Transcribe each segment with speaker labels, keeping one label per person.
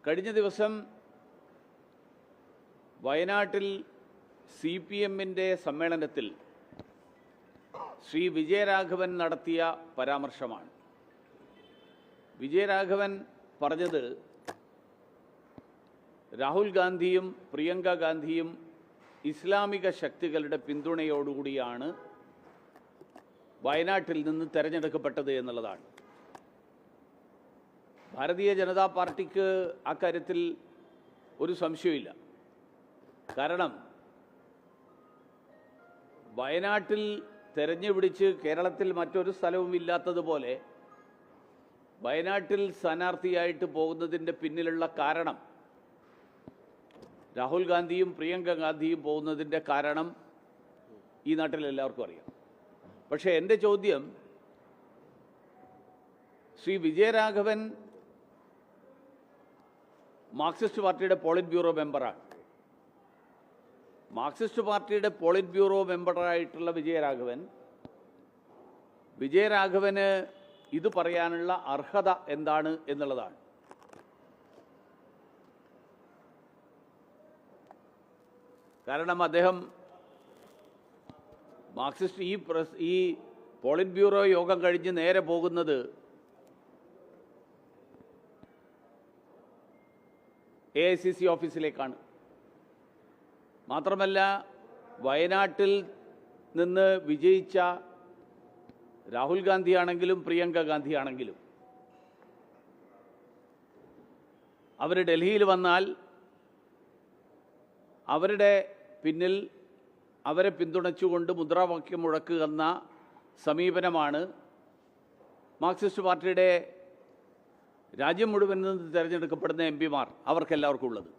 Speaker 1: കഴിഞ്ഞ ദിവസം വയനാട്ടിൽ CPM-ന്റെ സമ്മേളനത്തിൽ ശ്രീ വിജയരാഘവൻ നടത്തിയ പരാമർശമാണ്. വിജയരാഘവൻ പറഞ്ഞത് രാഹുൽ ഗാന്ധിയും പ്രിയങ്ക ഗാന്ധിയും ഇസ്ലാമിക ശക്തികളുടെ പിന്തുണയോടുകൂടിയാണ് വയനാട്ടിൽ നിന്ന് തെരഞ്ഞെടുക്കപ്പെട്ടത് എന്നുള്ളതാണ്. ഭാരതീയ ജനതാ പാർട്ടിക്ക് അക്കാര്യത്തിൽ ഒരു സംശയമില്ല. കാരണം വയനാട്ടിൽ തെരഞ്ഞുപിടിച്ച് കേരളത്തിൽ മറ്റൊരു സ്ഥലവും ഇല്ലാത്തതുപോലെ വയനാട്ടിൽ സ്ഥാനാർത്ഥിയായിട്ട് പോകുന്നതിൻ്റെ പിന്നിലുള്ള കാരണം, രാഹുൽ ഗാന്ധിയും പ്രിയങ്ക ഗാന്ധിയും പോകുന്നതിൻ്റെ കാരണം ഈ നാട്ടിൽ എല്ലാവർക്കും അറിയാം. പക്ഷേ എൻ്റെ ചോദ്യം, ശ്രീ വിജയരാഘവൻ മാർക്സിസ്റ്റ് പാർട്ടിയുടെ പോളിറ്റ് ബ്യൂറോ മെമ്പറാണ്. മാർക്സിസ്റ്റ് പാർട്ടിയുടെ പോളിറ്റ് ബ്യൂറോ മെമ്പറായിട്ടുള്ള വിജയരാഘവന് ഇത് പറയാനുള്ള അർഹത എന്താണ് എന്നുള്ളതാണ്. കാരണം അദ്ദേഹം മാർക്സിസ്റ്റ് ഈ പോളിറ്റ് ബ്യൂറോ യോഗം കഴിഞ്ഞ് നേരെ പോകുന്നത് AICC ഓഫീസിലേക്കാണ്. മാത്രമല്ല, വയനാട്ടിൽ നിന്ന് വിജയിച്ച രാഹുൽ ഗാന്ധിയാണെങ്കിലും പ്രിയങ്ക ഗാന്ധിയാണെങ്കിലും അവർ ഡൽഹിയിൽ വന്നാൽ അവരുടെ പിന്നിൽ അവരെ പിന്തുണച്ചുകൊണ്ട് മുദ്രാവാക്യം മുഴക്കുക എന്ന സമീപനമാണ് മാർക്സിസ്റ്റ് പാർട്ടിയുടെ രാജ്യം മുഴുവൻ നിന്ന് തിരഞ്ഞെടുക്കപ്പെടുന്ന MP-മാർ അവർക്കെല്ലാവർക്കും ഉള്ളത്.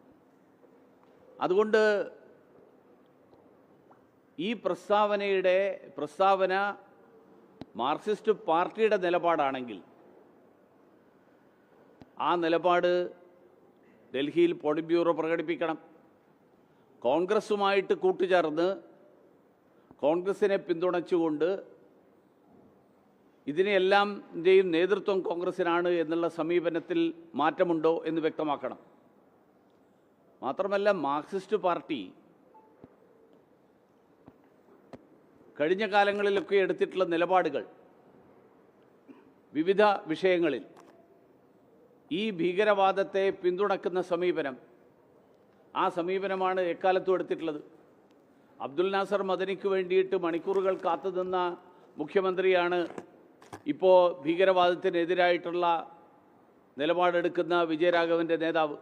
Speaker 1: അതുകൊണ്ട് ഈ പ്രസ്താവന മാർക്സിസ്റ്റ് പാർട്ടിയുടെ നിലപാടാണെങ്കിൽ ആ നിലപാട് ഡൽഹിയിൽ പോളിറ്റ് ബ്യൂറോ പ്രകടിപ്പിക്കണം. കോൺഗ്രസുമായിട്ട് കൂട്ടുചേർന്ന് കോൺഗ്രസിനെ പിന്തുണച്ചുകൊണ്ട് ഇതിനെല്ലാത്തിൻ്റെയും നേതൃത്വം കോൺഗ്രസിനാണ് എന്നുള്ള സമീപനത്തിൽ മാറ്റമുണ്ടോ എന്ന് വ്യക്തമാക്കണം. മാത്രമല്ല, മാർക്സിസ്റ്റ് പാർട്ടി കഴിഞ്ഞ കാലങ്ങളിലൊക്കെ എടുത്തിട്ടുള്ള നിലപാടുകൾ വിവിധ വിഷയങ്ങളിൽ ഈ ഭീകരവാദത്തെ പിന്തുണക്കുന്ന സമീപനം, ആ സമീപനമാണ് എക്കാലത്തും എടുത്തിട്ടുള്ളത്. അബ്ദുൽ നാസർ മദനിക്ക് വേണ്ടിയിട്ട് മണിക്കൂറുകൾ കാത്തുനിന്ന മുഖ്യമന്ത്രിയാണ് ഇപ്പോൾ ഭീകരവാദത്തിനെതിരായിട്ടുള്ള നിലപാടെടുക്കുന്ന വിജയരാഘവൻ്റെ നേതാവ്.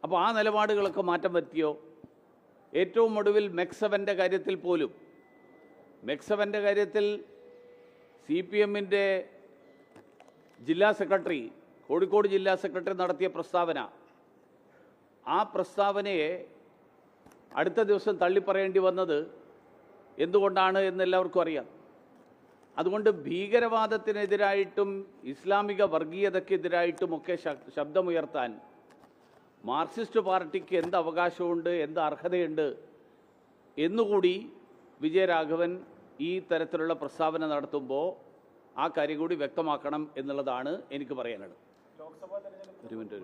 Speaker 1: അപ്പോൾ ആ നിലപാടുകളൊക്കെ മാറ്റം വരുത്തിയോ? ഏറ്റവും ഒടുവിൽ മെക്സവൻ്റെ കാര്യത്തിൽ പോലും, മെക്സവൻ്റെ കാര്യത്തിൽ CPM-ന്റെ ജില്ലാ സെക്രട്ടറി, കോഴിക്കോട് ജില്ലാ സെക്രട്ടറി നടത്തിയ പ്രസ്താവന, ആ പ്രസ്താവനയെ അടുത്ത ദിവസം തള്ളിപ്പറയേണ്ടി വന്നത് എന്തുകൊണ്ടാണ് എന്നെല്ലാവർക്കും അറിയാം. അതുകൊണ്ട് ഭീകരവാദത്തിനെതിരായിട്ടും ഇസ്ലാമിക വർഗീയതയ്ക്കെതിരായിട്ടുമൊക്കെ ശബ്ദമുയർത്താൻ മാർക്സിസ്റ്റ് പാർട്ടിക്ക് എന്ത് അവകാശമുണ്ട്, എന്ത് അർഹതയുണ്ട് എന്നുകൂടി വിജയരാഘവൻ ഈ തരത്തിലുള്ള പ്രസ്താവന നടത്തുമ്പോൾ ആ കാര്യം കൂടി വ്യക്തമാക്കണം എന്നുള്ളതാണ് എനിക്ക് പറയാനുള്ളത്. ഒരു മിനിറ്റ്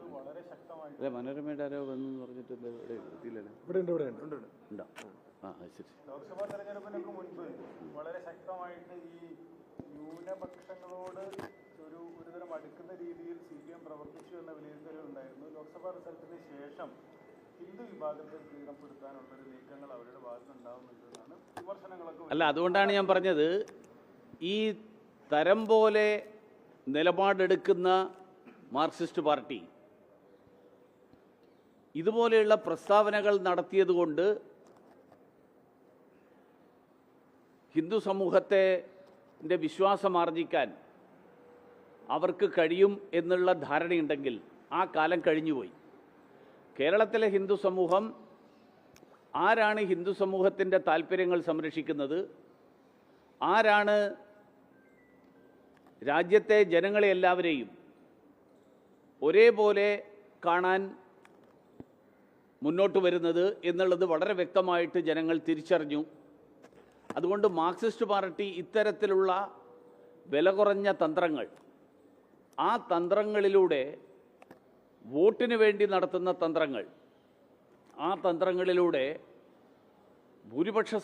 Speaker 1: അതെ, മനോരമയുടെ ആരോ വന്നു പറഞ്ഞിട്ട് ഉണ്ടോ? ശരി.
Speaker 2: ലോക്സഭാ തെരഞ്ഞെടുപ്പിനൊക്കെ മുൻപ് വളരെ ശക്തമായിട്ട് ഈ ന്യൂനപക്ഷങ്ങളോട് ഒരുതരം അടുക്കുന്ന രീതിയിൽ CPM പ്രവർത്തിച്ചു എന്ന വിലയിരുത്തലുണ്ടായിരുന്നു. ലോക്സഭാ റിസൾട്ടിന് ശേഷം ഹിന്ദു വിഭാഗത്തെ കീഴപ്പെടുത്താനുള്ളൊരു നീക്കങ്ങൾ അവരുടെ ഭാഗത്തുനിന്നുണ്ടാവുന്നുണ്ടെന്നാണ് വിമർശനങ്ങളൊക്കെ.
Speaker 1: അല്ല, അതുകൊണ്ടാണ് ഞാൻ പറഞ്ഞത്, ഈ തരം പോലെ നിലപാടെടുക്കുന്ന മാർക്സിസ്റ്റ് പാർട്ടി ഇതുപോലെയുള്ള പ്രസ്താവനകൾ നടത്തിയതുകൊണ്ട് ഹിന്ദു സമൂഹത്തിൻ്റെ വിശ്വാസം ആർജിക്കാൻ അവർക്ക് കഴിയും എന്നുള്ള ധാരണയുണ്ടെങ്കിൽ ആ കാലം കഴിഞ്ഞുപോയി. കേരളത്തിലെ ഹിന്ദു സമൂഹം, ആരാണ് ഹിന്ദു സമൂഹത്തിൻ്റെ താല്പര്യങ്ങൾ സംരക്ഷിക്കുന്നത്, ആരാണ് രാജ്യത്തെ ജനങ്ങളെ എല്ലാവരെയും ഒരേപോലെ കാണാൻ മുന്നോട്ട് വരുന്നത് എന്നുള്ളത് വളരെ വ്യക്തമായിട്ട് ജനങ്ങൾ തിരിച്ചറിഞ്ഞു. അതുകൊണ്ട് മാർക്സിസ്റ്റ് പാർട്ടി ഇത്തരത്തിലുള്ള വില കുറഞ്ഞ തന്ത്രങ്ങൾ, ആ തന്ത്രങ്ങളിലൂടെ വോട്ടിന് വേണ്ടി നടത്തുന്ന തന്ത്രങ്ങൾ, ആ തന്ത്രങ്ങളിലൂടെ ഭൂരിപക്ഷ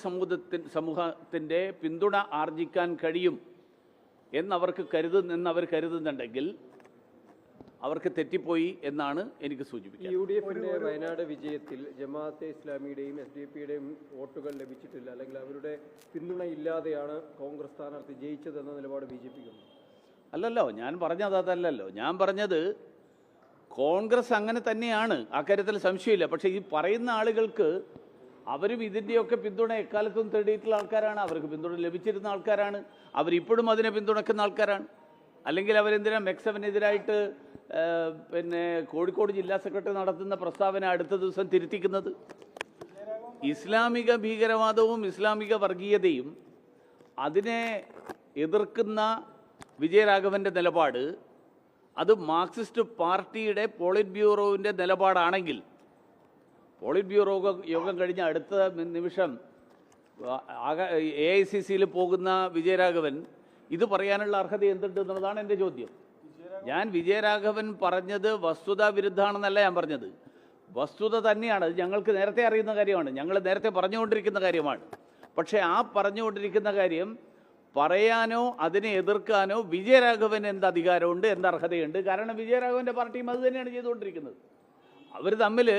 Speaker 1: സമൂഹത്തിൻ്റെ പിന്തുണ ആർജിക്കാൻ കഴിയും എന്നവർ കരുതുന്നുണ്ടെങ്കിൽ അവർക്ക് തെറ്റിപ്പോയി എന്നാണ് എനിക്ക് സൂചിപ്പിക്കുന്നത്.
Speaker 3: UDFന്റെ വയനാട് വിജയത്തിൽ ജമാഅത്തെ ഇസ്ലാമിയുടെയും SDP-യുടെയും വോട്ടുകൾ ലഭിച്ചിട്ടില്ല, അല്ലെങ്കിൽ അവരുടെ പിന്തുണ ഇല്ലാതെയാണ് കോൺഗ്രസ് സ്ഥാനാർത്ഥി ജയിച്ചതെന്ന നിലപാട് BJP-ക്കുണ്ട്.
Speaker 1: അല്ലല്ലോ, ഞാൻ പറഞ്ഞത് അതല്ലല്ലോ. ഞാൻ പറഞ്ഞത് കോൺഗ്രസ് അങ്ങനെ തന്നെയാണ്, അക്കാര്യത്തിൽ സംശയമില്ല. പക്ഷേ ഈ പറയുന്ന ആളുകൾക്ക് അവരും ഇതിൻ്റെയൊക്കെ പിന്തുണ എക്കാലത്തും തേടിയിട്ടുള്ള ആൾക്കാരാണ്, അവർക്ക് പിന്തുണ ലഭിച്ചിരുന്ന ആൾക്കാരാണ്, അവരിപ്പോഴും അതിനെ പിന്തുണയ്ക്കുന്ന ആൾക്കാരാണ്. അല്ലെങ്കിൽ അവരെന്തിനാ മെക്സവനെതിരായിട്ട് പിന്നെ കോഴിക്കോട് ജില്ലാ സെക്രട്ടറി നടത്തുന്ന പ്രസ്താവന അടുത്ത ദിവസം തിരുത്തിക്കുന്നത്? ഇസ്ലാമിക ഭീകരവാദവും ഇസ്ലാമിക വർഗീയതയും അതിനെ എതിർക്കുന്ന വിജയരാഘവൻ്റെ നിലപാട് അത് മാർക്സിസ്റ്റ് പാർട്ടിയുടെ പോളിറ്റ് ബ്യൂറോവിൻ്റെ നിലപാടാണെങ്കിൽ, പോളിറ്റ് ബ്യൂറോ യോഗം കഴിഞ്ഞ അടുത്ത നിമിഷം AICC-യിൽ പോകുന്ന വിജയരാഘവൻ ഇത് പറയാനുള്ള അർഹത എന്തുണ്ട് എന്നുള്ളതാണ് എൻ്റെ ചോദ്യം. ഞാൻ വിജയരാഘവൻ പറഞ്ഞത് വസ്തുതാ വിരുദ്ധമാണെന്നല്ല ഞാൻ പറഞ്ഞത്, വസ്തുത തന്നെയാണ്. അത് ഞങ്ങൾക്ക് നേരത്തെ അറിയുന്ന കാര്യമാണ്, ഞങ്ങൾ നേരത്തെ പറഞ്ഞുകൊണ്ടിരിക്കുന്ന കാര്യമാണ്. പക്ഷേ ആ പറഞ്ഞുകൊണ്ടിരിക്കുന്ന കാര്യം പറയാനോ അതിനെ എതിർക്കാനോ വിജയരാഘവൻ എന്ത് അധികാരമുണ്ട്, എന്ത് അർഹതയുണ്ട്? കാരണം വിജയരാഘവൻ്റെ പാർട്ടിയും അത് തന്നെയാണ് ചെയ്തുകൊണ്ടിരിക്കുന്നത്. അവർ തമ്മിൽ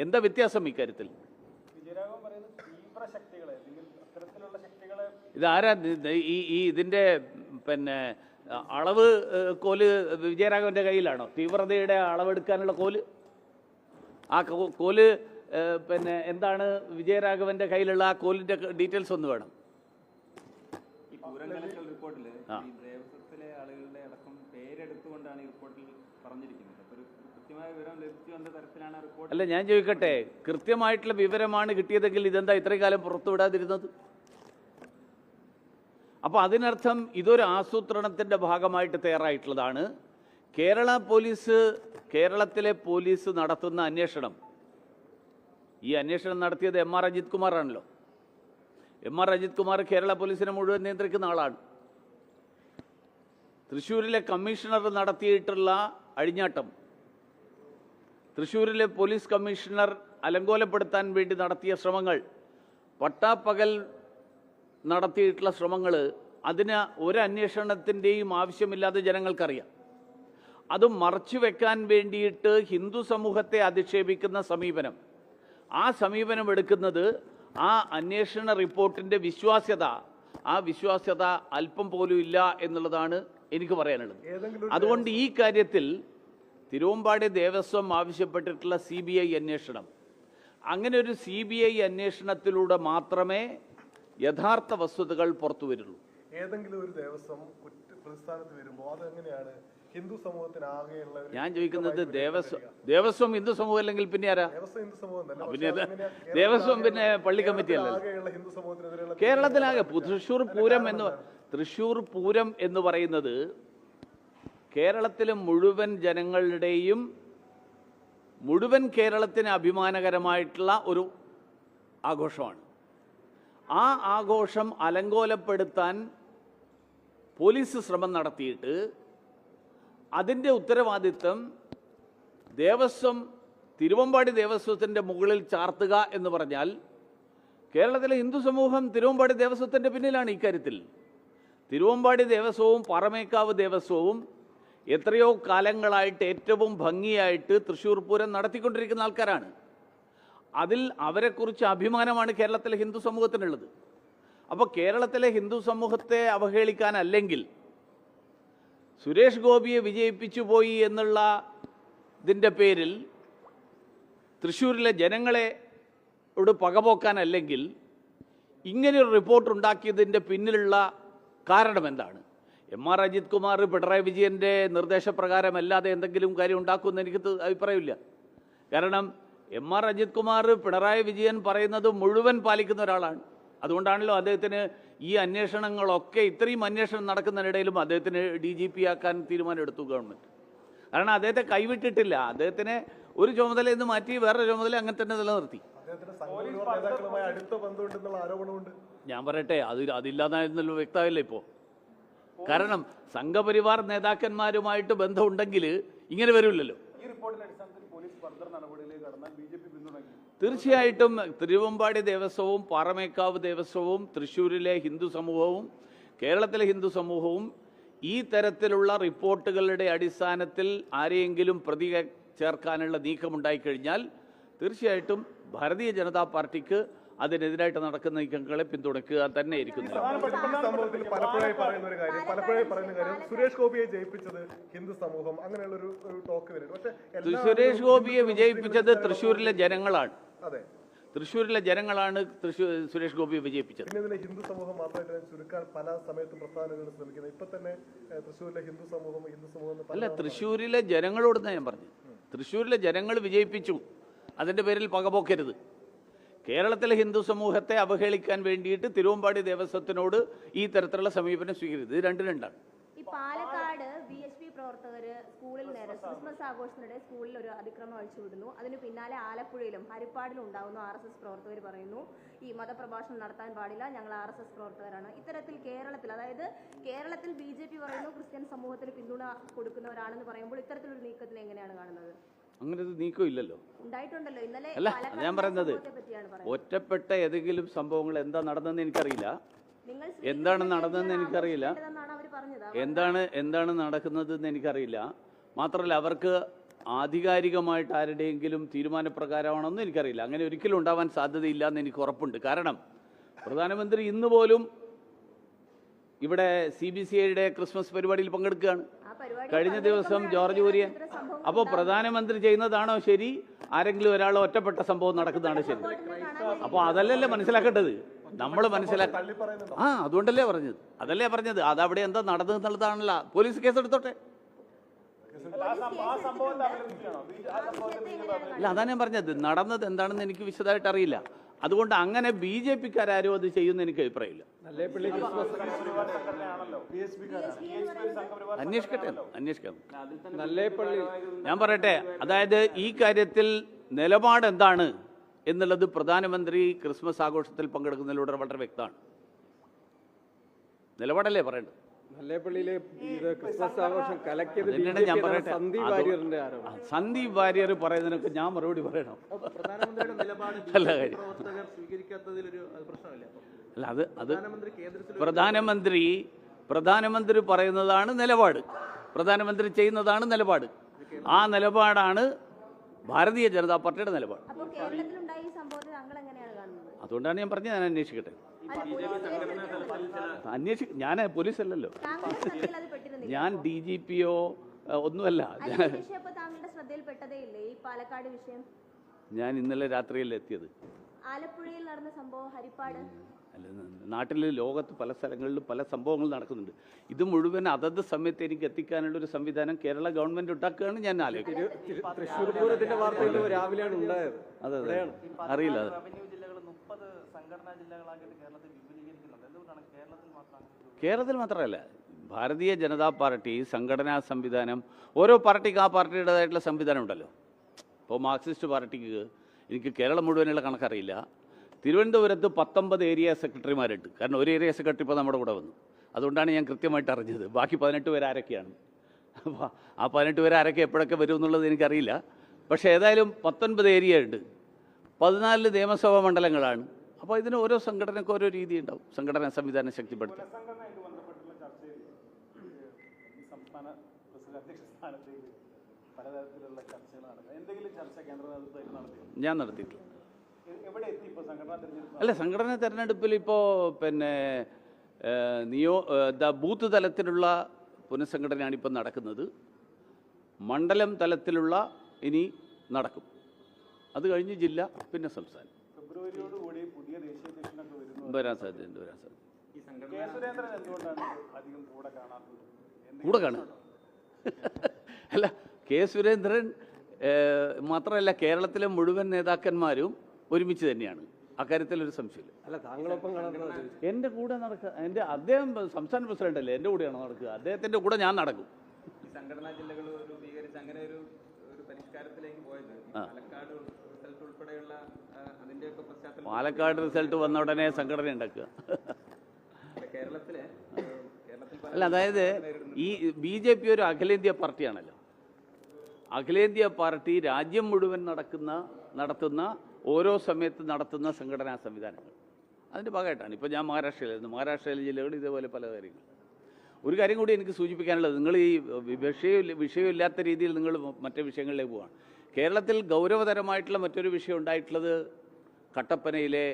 Speaker 1: എന്താ വ്യത്യാസം ഇക്കാര്യത്തിൽ? ഇതാരാ ഇതിൻ്റെ പിന്നെ അളവ് കോല് വിജയരാഘവൻ്റെ കയ്യിലാണോ? തീവ്രതയുടെ അളവെടുക്കാനുള്ള കോല്? ആ കോല് പിന്നെ എന്താണ് വിജയരാഘവൻ്റെ കയ്യിലുള്ള ആ കോലിൻ്റെ ഡീറ്റെയിൽസ് ഒന്ന് വേണം.
Speaker 4: ഈ പൂരങ്കലക്കൽ റിപ്പോർട്ടിൽ ഈ ദേവസ്വത്തിലെ ആളുകളുടെ അടക്കം പേരെടുത്തുകൊണ്ടാണ് ഈ റിപ്പോർട്ടിൽ പറഞ്ഞിരിക്കുന്നത്. അപ്പോൾ ഒരു കൃത്യമായ വിവരം ലഭിച്ചു എന്ന തരത്തിലാണ് റിപ്പോർട്ട്.
Speaker 1: അല്ല, ഞാൻ ചോദിക്കട്ടെ, കൃത്യമായിട്ടുള്ള വിവരമാണ് കിട്ടിയതെങ്കിൽ ഇതെന്താ ഇത്രയും കാലം പുറത്തുവിടാതിരുന്നത്? അപ്പോൾ അതിനർത്ഥം ഇതൊരു ആസൂത്രണത്തിൻ്റെ ഭാഗമായിട്ട് തയ്യാറായിട്ടുള്ളതാണ്. കേരളത്തിലെ പോലീസ് നടത്തുന്ന അന്വേഷണം, ഈ അന്വേഷണം നടത്തിയത് MR അജിത് കുമാറാണല്ലോ. MR അജിത് കുമാർ കേരള പോലീസിനെ മുഴുവൻ നിയന്ത്രിക്കുന്ന ആളാണ്. തൃശ്ശൂരിലെ കമ്മീഷണർ നടത്തിയിട്ടുള്ള അഴിഞ്ഞാട്ടം, തൃശ്ശൂരിലെ പോലീസ് കമ്മീഷണർ അലങ്കോലപ്പെടുത്താൻ വേണ്ടി നടത്തിയ ശ്രമങ്ങൾ, പട്ടാപ്പകൽ നടത്തിയിട്ടുള്ള ശ്രമങ്ങൾ, അതിന് ഒരു അന്വേഷണത്തിൻ്റെയും ആവശ്യമില്ലാതെ ജനങ്ങൾക്കറിയാം. അത് മറച്ചു വെക്കാൻ വേണ്ടിയിട്ട് ഹിന്ദു സമൂഹത്തെ അധിക്ഷേപിക്കുന്ന സമീപനം, ആ സമീപനം എടുക്കുന്നത് ആ അന്വേഷണ റിപ്പോർട്ടിൻ്റെ വിശ്വാസ്യത അല്പം പോലും ഇല്ല എന്നുള്ളതാണ് എനിക്ക് പറയാനുള്ളത്. അതുകൊണ്ട് ഈ കാര്യത്തിൽ തിരുവമ്പാടി ദേവസ്വം ആവശ്യപ്പെട്ടിട്ടുള്ള CBI അന്വേഷണം, അങ്ങനെ ഒരു CBI അന്വേഷണത്തിലൂടെ മാത്രമേ യഥാർത്ഥ വസ്തുതകൾ പുറത്തു വരുള്ളൂ.
Speaker 5: ഏതെങ്കിലും ഒരു ദേവസ്വം പ്രതിസ്ഥാനത്ത് വരുമ്പോൾ അതെങ്ങനെയാണ് ഹിന്ദു സമൂഹത്തിനാകെയുള്ള? ഞാൻ
Speaker 1: ചോദിക്കുന്നത് ദേവസ്വം ഹിന്ദു സമൂഹം അല്ലെങ്കിൽ പിന്നെ ആരാ? ദേവസ്വം പിന്നെ പള്ളി കമ്മിറ്റി അല്ലല്ലോ. കേരളത്തിലാകെ തൃശ്ശൂർ പൂരം എന്ന് പറയുന്നത് കേരളത്തിലെ മുഴുവൻ ജനങ്ങളുടെയും, മുഴുവൻ കേരളത്തിന് അഭിമാനകരമായിട്ടുള്ള ഒരു ആഘോഷമാണ്. ആ ആഘോഷം അലങ്കോലപ്പെടുത്താൻ പോലീസ് ശ്രമം നടത്തിയിട്ട് അതിൻ്റെ ഉത്തരവാദിത്വം തിരുവമ്പാടി ദേവസ്വത്തിൻ്റെ മുകളിൽ ചാർത്തുക എന്ന് പറഞ്ഞാൽ കേരളത്തിലെ ഹിന്ദു സമൂഹം തിരുവമ്പാടി ദേവസ്വത്തിൻ്റെ പിന്നിലാണ്. ഇക്കാര്യത്തിൽ തിരുവമ്പാടി ദേവസ്വവും പാറമേക്കാവ് ദേവസ്വവും എത്രയോ കാലങ്ങളായിട്ട് ഏറ്റവും ഭംഗിയായിട്ട് തൃശ്ശൂർ പൂരം നടത്തിക്കൊണ്ടിരിക്കുന്ന ആൾക്കാരാണ്. അതിൽ അവരെക്കുറിച്ച് അഭിമാനമാണ് കേരളത്തിലെ ഹിന്ദു സമൂഹത്തിനുള്ളത്. അപ്പോൾ കേരളത്തിലെ ഹിന്ദു സമൂഹത്തെ അവഹേളിക്കാനല്ലെങ്കിൽ, സുരേഷ് ഗോപിയെ വിജയിപ്പിച്ചു പോയി എന്നുള്ള ഇതിൻ്റെ പേരിൽ തൃശ്ശൂരിലെ ജനങ്ങളെ പകപോക്കാനല്ലെങ്കിൽ, ഇങ്ങനെയൊരു റിപ്പോർട്ട് ഉണ്ടാക്കിയതിൻ്റെ പിന്നിലുള്ള കാരണം എന്താണ്? MR അജിത് കുമാർ പിണറായി വിജയൻ്റെ നിർദ്ദേശപ്രകാരമല്ലാതെ എന്തെങ്കിലും കാര്യം ഉണ്ടാക്കുമെന്ന് എനിക്ക് അഭിപ്രായമില്ല. കാരണം MR അജിത് കുമാർ പിണറായി വിജയൻ പറയുന്നത് മുഴുവൻ പാലിക്കുന്ന ഒരാളാണ്. അതുകൊണ്ടാണല്ലോ അദ്ദേഹത്തിന് ഈ അന്വേഷണങ്ങളൊക്കെ, ഇത്രയും അന്വേഷണം നടക്കുന്നതിനിടയിലും അദ്ദേഹത്തിന് DGP ആക്കാൻ തീരുമാനമെടുത്തു ഗവൺമെൻറ്. കാരണം അദ്ദേഹത്തെ കൈവിട്ടിട്ടില്ല. അദ്ദേഹത്തിനെ ഒരു ചുമതലയിൽ നിന്ന് മാറ്റി വേറൊരു ചുമതല അങ്ങനെ തന്നെ നിലനിർത്തി. ഞാൻ പറയട്ടെ, അതില്ലാതായിരുന്നല്ലോ, വ്യക്തമല്ലേ ഇപ്പോൾ. കാരണം സംഘപരിവാർ നേതാക്കന്മാരുമായിട്ട് ബന്ധമുണ്ടെങ്കിൽ ഇങ്ങനെ വരില്ലല്ലോ.
Speaker 2: ഈ റിപ്പോർട്ടിന്റെ അടിസ്ഥാനത്തിൽ പോലീസ് ഫർദർ നടപടിയിലേക്ക് കടന്നാൽ BJP പിന്തുണയ്ക്കും.
Speaker 1: തീർച്ചയായിട്ടും തിരുവമ്പാടി ദേവസ്വവും പാറമേക്കാവ് ദേവസ്വവും തൃശ്ശൂരിലെ ഹിന്ദു സമൂഹവും കേരളത്തിലെ ഹിന്ദു സമൂഹവും ഈ തരത്തിലുള്ള റിപ്പോർട്ടുകളുടെ അടിസ്ഥാനത്തിൽ ആരെയെങ്കിലും പ്രതി ചേർക്കാനുള്ള നീക്കമുണ്ടായിക്കഴിഞ്ഞാൽ തീർച്ചയായിട്ടും ഭാരതീയ ജനതാ പാർട്ടിക്ക് അതിനെതിരായിട്ട് നടക്കുന്ന നീക്കങ്ങളെ പിന്തുണയ്ക്കുക തന്നെ ഇരിക്കുന്നു.
Speaker 5: സംഭവത്തിൽ പലപ്പോഴായി പറയുന്ന കാര്യം സുരേഷ് ഗോപിയെ ജയിപ്പിച്ചത് ഹിന്ദു സമൂഹം, അങ്ങനെയുള്ള ഒരു ടോക്ക് വരുന്നുണ്ട്. പക്ഷേ
Speaker 1: സുരേഷ് ഗോപിയെ വിജയിപ്പിച്ചത് തൃശ്ശൂരിലെ ജനങ്ങളാണ്.
Speaker 5: അതെ,
Speaker 1: തൃശ്ശൂരിലെ ജനങ്ങളാണ് സുരേഷ് ഗോപിയെ വിജയിപ്പിച്ചത്.
Speaker 5: പിന്നെ ഇതിനെ ഹിന്ദു സമൂഹം മാത്രമായിട്ട് ചുരുക്കാൻ പല സമയത്തും പ്രസ്ഥാനങ്ങൾ ശ്രമിക്കുന്നത്. ഇപ്പൊ തന്നെ തൃശ്ശൂരിലെ ഹിന്ദു സമൂഹം
Speaker 1: അല്ല, തൃശ്ശൂരിലെ ജനങ്ങളോടെന്ന് ഞാൻ പറഞ്ഞു. തൃശ്ശൂരിലെ ജനങ്ങൾ വിജയിപ്പിച്ചു, അതിൻ്റെ പേരിൽ പകപോക്കരുത്. കേരളത്തിലെ ഹിന്ദു സമൂഹത്തെ അവഹേളിക്കാൻ വേണ്ടിയിട്ട് തിരുവമ്പാടി ദേവസ്വത്തിനോട് ഈ തരത്തിലുള്ള സമീപനം സ്വീകരിച്ചത്. ഇത് രണ്ടാണ്.
Speaker 6: ഈ പാലക്കാട് BHP പ്രവർത്തകര് സ്കൂളിൽ നേരെ ക്രിസ്മസ് ആഘോഷത്തിനിടെ സ്കൂളിൽ ഒരു അതിക്രമം അഴിച്ചുവിടുന്നു. അതിന് പിന്നാലെ ആലപ്പുഴയിലും ഹരിപ്പാടിലും ഉണ്ടാകുന്നു. RSS പ്രവർത്തകർ പറയുന്നു ഈ മതപ്രഭാഷണം നടത്താൻ പാടില്ല, ഞങ്ങൾ RSS പ്രവർത്തകരാണ്. ഇത്തരത്തിൽ കേരളത്തിൽ, അതായത് കേരളത്തിൽ BJP പറയുന്നു ക്രിസ്ത്യൻ സമൂഹത്തിന് പിന്തുണ കൊടുക്കുന്നവരാണെന്ന് പറയുമ്പോൾ ഇത്തരത്തിലൊരു നീക്കത്തിന് എങ്ങനെയാണ് കാണുന്നത്?
Speaker 1: അങ്ങനെ ഒരു നീക്കം ഇല്ലല്ലോ.
Speaker 6: ഉണ്ടായിട്ടുണ്ടല്ലോ. ഇന്നലെ
Speaker 1: അല്ല, ഞാൻ പറയുന്നത് ഒറ്റപ്പെട്ട ഏതെങ്കിലും സംഭവങ്ങൾ എന്താ നടന്നതെന്ന് എനിക്കറിയില്ല, എന്താണ് നടന്നതെന്ന് എനിക്കറിയില്ല, എന്താണ് നടക്കുന്നതെന്ന് എനിക്കറിയില്ല. മാത്രമല്ല, അവർക്ക് ആധികാരികമായിട്ട് ആരുടെയെങ്കിലും തീരുമാനപ്രകാരമാണെന്നും എനിക്കറിയില്ല. അങ്ങനെ ഒരിക്കലും ഉണ്ടാവാൻ സാധ്യതയില്ല എന്ന് എനിക്ക് ഉറപ്പുണ്ട്. കാരണം പ്രധാനമന്ത്രി ഇന്ന് പോലും ഇവിടെ CBCIയുടെ ക്രിസ്മസ് പരിപാടിയിൽ പങ്കെടുക്കുകയാണ്. കഴിഞ്ഞ ദിവസം ജോർജ് കുര്യൻ. അപ്പോൾ പ്രധാനമന്ത്രി ചെയ്യുന്നതാണോ ശരി, ആരെങ്കിലും ഒരാൾ ഒറ്റപ്പെട്ട സംഭവം നടക്കുന്നതാണോ ശരി? അപ്പോൾ അതല്ലല്ലേ മനസ്സിലാക്കേണ്ടത്, നമ്മൾ അതുകൊണ്ടല്ലേ പറഞ്ഞത് അതവിടെ എന്താ നടന്നത് എന്നുള്ളതാണല്ലോ. പോലീസ് കേസെടുത്തോട്ടെ. അല്ല, അതാണ് ഞാൻ പറഞ്ഞത്, നടന്നത് എന്താണെന്ന് എനിക്ക് വിശദമായിട്ട് അറിയില്ല. അതുകൊണ്ട് അങ്ങനെ BJPക്കാരും അത് ചെയ്യുന്ന എനിക്ക് അഭിപ്രായമില്ല. അന്വേഷിക്കാം. ഞാൻ പറയട്ടെ, അതായത് ഈ കാര്യത്തിൽ നിലപാട് എന്താണ് എന്നുള്ളത് പ്രധാനമന്ത്രി ക്രിസ്മസ് ആഘോഷത്തിൽ പങ്കെടുക്കുന്നതിലൂടെ വളരെ വ്യക്തമാണ്. നിലപാടല്ലേ പറയേണ്ടത്.
Speaker 3: നല്ലേപ്പള്ളിയിലെ ക്രിസ്മസ് ആഘോഷം കലക്കിയത്
Speaker 1: ഞാൻ പറയട്ടെ, സന്ദീപ് വാര്യർ പറയുന്നതിനൊക്കെ ഞാൻ മറുപടി പറയണം. അല്ല അത് പ്രധാനമന്ത്രി പറയുന്നതാണ് നിലപാട്, പ്രധാനമന്ത്രി ചെയ്യുന്നതാണ് നിലപാട്. ആ നിലപാടാണ് ഭാരതീയ ജനതാ പാർട്ടിയുടെ നിലപാട്. അതുകൊണ്ടാണ് ഞാൻ പറഞ്ഞത്, ഞാൻ അന്വേഷിക്കട്ടെ. ഞാൻ പോലീസല്ലല്ലോ, ഞാൻ DGPയോ ഒന്നുമല്ല. ഞാൻ ഇന്നലെ രാത്രിയല്ലേ എത്തിയത്.
Speaker 6: ആലപ്പുഴയിൽ നടന്ന സംഭവം, ഹരിപ്പാട്.
Speaker 1: അല്ല, നാട്ടിൽ ലോകത്ത് പല സ്ഥലങ്ങളിലും പല സംഭവങ്ങൾ നടക്കുന്നുണ്ട്. ഇത് മുഴുവൻ അതത് സമയത്ത് എനിക്ക് എത്തിക്കാനുള്ള ഒരു സംവിധാനം കേരള ഗവൺമെന്റ് ഉണ്ടാക്കുകയാണ് ഞാൻ ആലോചിക്കുന്നത്.
Speaker 3: രാവിലെയാണ് ഉണ്ടായത്.
Speaker 1: അതെ, അറിയില്ല. കേരളത്തിൽ മാത്രമല്ല, ഭാരതീയ ജനതാ പാർട്ടി സംഘടനാ സംവിധാനം, ഓരോ പാർട്ടിക്ക് ആ പാർട്ടിയുടേതായിട്ടുള്ള സംവിധാനം ഉണ്ടല്ലോ. ഇപ്പോൾ മാർക്സിസ്റ്റ് പാർട്ടിക്ക് എനിക്ക് കേരളം മുഴുവനുള്ള കണക്കറിയില്ല. തിരുവനന്തപുരത്ത് 19 ഏരിയ സെക്രട്ടറിമാരുണ്ട്. കാരണം ഒരു ഏരിയ സെക്രട്ടറി ഇപ്പോൾ നമ്മുടെ കൂടെ വന്നു. അതുകൊണ്ടാണ് ഞാൻ കൃത്യമായിട്ട് അറിഞ്ഞത്. ബാക്കി 18 പേര് ആരൊക്കെയാണ്. അപ്പോൾ ആ 18 പേര് ആരൊക്കെ എപ്പോഴൊക്കെ വരും എന്നുള്ളത് എനിക്കറിയില്ല. പക്ഷേ ഏതായാലും 19 ഏരിയ ഉണ്ട്, 14 നിയമസഭാ മണ്ഡലങ്ങളാണ്. അപ്പോൾ ഇതിന് ഓരോ സംഘടനയ്ക്ക് ഓരോ രീതി ഉണ്ടാവും, സംഘടനാ സംവിധാനം ശക്തിപ്പെടുത്തും. ഞാൻ നടത്തിയിട്ടില്ല. അല്ല, സംഘടനാ തെരഞ്ഞെടുപ്പിൽ ഇപ്പോൾ പിന്നെ ബൂത്ത് തലത്തിലുള്ള പുനഃസംഘടനയാണ് ഇപ്പം നടക്കുന്നത്. മണ്ഡലം തലത്തിലുള്ള ഇനി നടക്കും. അത് കഴിഞ്ഞ് ജില്ല, പിന്നെ സംസ്ഥാനം. വരാൻ സാധ്യതയുണ്ട്. കൂടെ കാണുക. അല്ല, കെ സുരേന്ദ്രൻ മാത്രമല്ല, കേരളത്തിലെ മുഴുവൻ നേതാക്കന്മാരും ഒരുമിച്ച് തന്നെയാണ്. അക്കാര്യത്തിൽ ഒരു സംശയമില്ല.
Speaker 3: അല്ല, താങ്കളൊപ്പം
Speaker 1: എൻ്റെ കൂടെ നടക്കുക. അദ്ദേഹം സംസ്ഥാന പ്രസിഡന്റ് അല്ലേ, എൻ്റെ കൂടെയാണ് നടക്കുക. അദ്ദേഹത്തിൻ്റെ കൂടെ ഞാൻ നടക്കും.
Speaker 4: സംഘടനാ ജില്ലകൾ രൂപീകരിച്ച് അങ്ങനെ ഒരു പരിഷ്കാരത്തിലേക്ക് പോയത്
Speaker 1: പാലക്കാട് റിസൾട്ട് വന്ന ഉടനെ സംഘടന ഉണ്ടാക്കുക. അല്ല, അതായത് ഈ BJP ഒരു അഖിലേന്ത്യാ പാർട്ടിയാണല്ലോ. അഖിലേന്ത്യാ പാർട്ടി രാജ്യം മുഴുവൻ നടത്തുന്ന ഓരോ സമയത്ത് നടത്തുന്ന സംഘടനാ സംവിധാനങ്ങൾ അതിൻ്റെ ഭാഗമായിട്ടാണ്. ഇപ്പോൾ ഞാൻ മഹാരാഷ്ട്രയിലെ ജില്ലകൾ ഇതേപോലെ പല കാര്യങ്ങൾ. ഒരു കാര്യം കൂടി എനിക്ക് സൂചിപ്പിക്കാനുള്ളത്, നിങ്ങൾ ഈ വിഷയമില്ലാത്ത രീതിയിൽ നിങ്ങൾ മറ്റു വിഷയങ്ങളിലേക്ക് പോവുകയാണ്. കേരളത്തിൽ ഗൗരവതരമായിട്ടുള്ള മറ്റൊരു വിഷയം ഉണ്ടായിട്ടുള്ളത് കട്ടപ്പനയിലെ,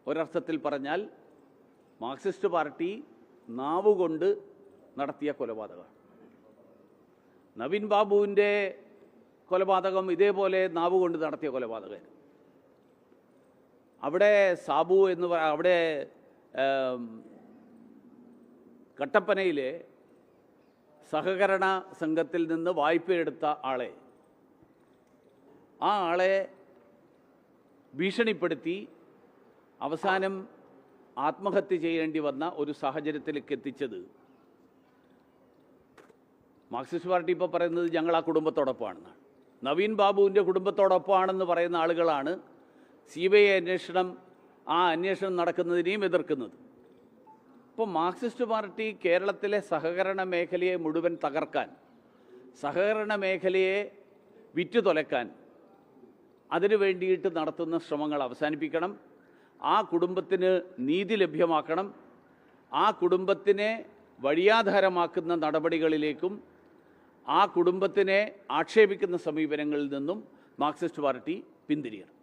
Speaker 1: ഒരർത്ഥത്തിൽ പറഞ്ഞാൽ മാർക്സിസ്റ്റ് പാർട്ടി നാവുകൊണ്ട് നടത്തിയ കൊലപാതകമാണ്. നവീൻ ബാബുവിൻ്റെ കൊലപാതകം ഇതേപോലെ നാവുകൊണ്ട് നടത്തിയ കൊലപാതകമാണ്. അവിടെ സാബു എന്ന് അവിടെ കട്ടപ്പനയിലെ സഹകരണ സംഘത്തിൽ നിന്ന് വായ്പയെടുത്ത ആളെ ഭീഷണിപ്പെടുത്തി അവസാനം ആത്മഹത്യ ചെയ്യേണ്ടി വന്ന ഒരു സാഹചര്യത്തിലേക്ക് എത്തിച്ചത് മാർക്സിസ്റ്റ് പാർട്ടി ഇപ്പോൾ പറയുന്നത് ഞങ്ങൾ ആ കുടുംബത്തോടൊപ്പമാണെന്നാണ്. നവീൻ ബാബുവിൻ്റെ കുടുംബത്തോടൊപ്പമാണെന്ന് പറയുന്ന ആളുകളാണ് CBI അന്വേഷണം നടക്കുന്നതിനെയും എതിർക്കുന്നത്. ഇപ്പോൾ മാർക്സിസ്റ്റ് പാർട്ടി കേരളത്തിലെ സഹകരണ മേഖലയെ മുഴുവൻ തകർക്കാൻ, സഹകരണ മേഖലയെ വിറ്റുതൊലക്കാൻ, അതിനു വേണ്ടിയിട്ട് നടത്തുന്ന ശ്രമങ്ങൾ അവസാനിപ്പിക്കണം. ആ കുടുംബത്തിന് നീതി ലഭ്യമാക്കണം. ആ കുടുംബത്തിനെ വഴിയാധാരമാക്കുന്ന നടപടികളിലേക്കും ആ കുടുംബത്തിനെ ആക്ഷേപിക്കുന്ന സമീപനങ്ങളിൽ നിന്നും മാർക്സിസ്റ്റ് പാർട്ടി പിന്തിരിയണം.